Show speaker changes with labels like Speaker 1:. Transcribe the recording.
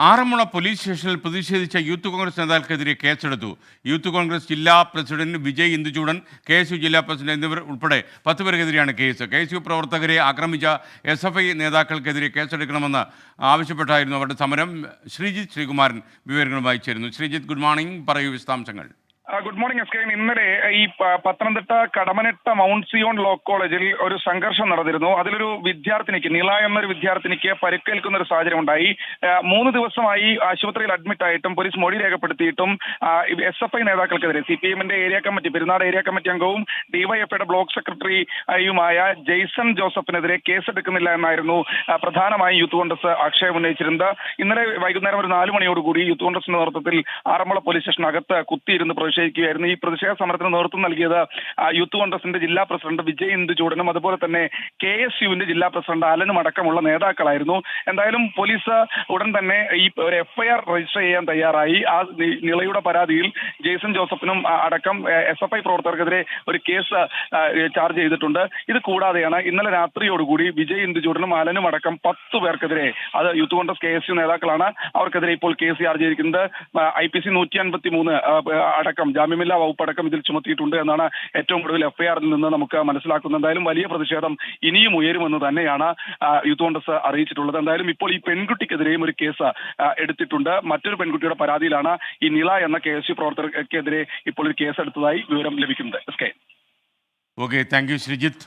Speaker 1: Aranmula police സ്റ്റേഷനിൽ പ്രതിഷേധിച്ച youth Congress നേതാക്കൾക്കെതിരെ കേസെടുത്തു. യൂത്ത് കോൺഗ്രസ് ജില്ലാ പ്രസിഡന്റ് വിജയ് ഇന്ദുചൂടൻ, KSU ജില്ലാ പ്രസിഡന്റ് എന്നിവർ ഉൾപ്പെടെ 10 പേർക്കെതിരെയാണ് കേസ്. KSU പ്രവർത്തകരെ ആക്രമിച്ച SFI നേതാക്കൾക്കെതിരെ കേസെടുക്കണമെന്ന് ആവശ്യപ്പെട്ടായിരുന്നു അവരുടെ സമരം. ശ്രീജിത്ത് ശ്രീകുമാരൻ വിവരങ്ങളുമായി ചേരുന്നു. Sreejith, good morning. പറയൂ വിശദാംശങ്ങൾ.
Speaker 2: Good morning S K. ഇന്നലെ ഈ Pathanamthitta Kadammanitta Mount Zion law കോളേജിൽ ഒരു സംഘർഷം നടന്നിരുന്നു. അതിലൊരു വിദ്യാർത്ഥിനിക്ക്, നിള എന്നൊരു വിദ്യാർത്ഥിനിക്ക് പരിക്കേൽക്കുന്ന ഒരു സാഹചര്യം ഉണ്ടായി. 3 ദിവസമായി ആശുപത്രിയിൽ അഡ്മിറ്റ് ആയിട്ടും പോലീസ് മൊഴി രേഖപ്പെടുത്തിയിട്ടും SFI നേതാക്കൾക്കെതിരെ CPM-ന്റെ area committee, Perunad area committee അംഗവും DYFIയുടെ ബ്ലോക്ക് സെക്രട്ടറിയുമായ ജെയ്സൺ ജോസഫിനെതിരെ കേസെടുക്കുന്നില്ല എന്നായിരുന്നു പ്രധാനമായും യൂത്ത് കോൺഗ്രസ് ആക്ഷേപം ഉന്നയിച്ചിരുന്നത്. ഇന്നലെ വൈകുന്നേരം ഒരു 4 മണിയോടുകൂടി യൂത്ത് കോൺഗ്രസിന്റെ നേതൃത്വത്തിൽ ആറന്മുള പോലീസ് സ്റ്റേഷനകത്ത് കുത്തിയിരുന്ന് പ്രതിഷേധിക്കുകയായിരുന്നു. ഈ പ്രതിഷേധ സമരത്തിന് നേതൃത്വം നൽകിയത് യൂത്ത് കോൺഗ്രസിന്റെ ജില്ലാ പ്രസിഡന്റ് വിജയ് ഇന്ദുചൂടനും അതുപോലെ തന്നെ KSUവിന്റെ ജില്ലാ പ്രസിഡന്റ് അലനും അടക്കമുള്ള നേതാക്കളായിരുന്നു. എന്തായാലും പോലീസ് ഉടൻ തന്നെ ഈ ഒരു FIR രജിസ്റ്റർ ചെയ്യാൻ തയ്യാറായി. ആ നിളയുടെ പരാതിയിൽ ജെയ്സൺ ജോസഫിനും അടക്കം SFI പ്രവർത്തകർക്കെതിരെ ഒരു കേസ് ചാർജ് ചെയ്തിട്ടുണ്ട്. ഇത് കൂടാതെയാണ് ഇന്നലെ രാത്രിയോടുകൂടി വിജയ് ഇന്ദുചൂടനും അലനും അടക്കം 10 പേർക്കെതിരെ, അത് യൂത്ത് കോൺഗ്രസ് KSU നേതാക്കളാണ്, അവർക്കെതിരെ ഇപ്പോൾ കേസ് ചാർജ് ചെയ്തിരിക്കുന്നത്. IPC 153 അടക്കം ജാമ്യമില്ലാ വകുപ്പ് അടക്കം ഇതിൽ ചുമത്തിയിട്ടുണ്ട് എന്നാണ് ഏറ്റവും കൂടുതൽ FIR-ൽ നിന്ന് നമുക്ക് മനസ്സിലാക്കുന്നത്. എന്തായാലും വലിയ പ്രതിഷേധം ഇനിയും ഉയരുമെന്ന് തന്നെയാണ് യൂത്ത് കോൺഗ്രസ് അറിയിച്ചിട്ടുള്ളത്. എന്തായാലും ഇപ്പോൾ ഈ പെൺകുട്ടിക്കെതിരെയും ഒരു കേസ് എടുത്തിട്ടുണ്ട്. മറ്റൊരു പെൺകുട്ടിയുടെ പരാതിയിലാണ് ഈ നിള എന്ന KSU പ്രവർത്തകർക്കെതിരെ ഇപ്പോൾ ഒരു കേസ് എടുത്തതായി വിവരം ലഭിക്കുന്നത്.
Speaker 1: Okay, thank you Sreejith.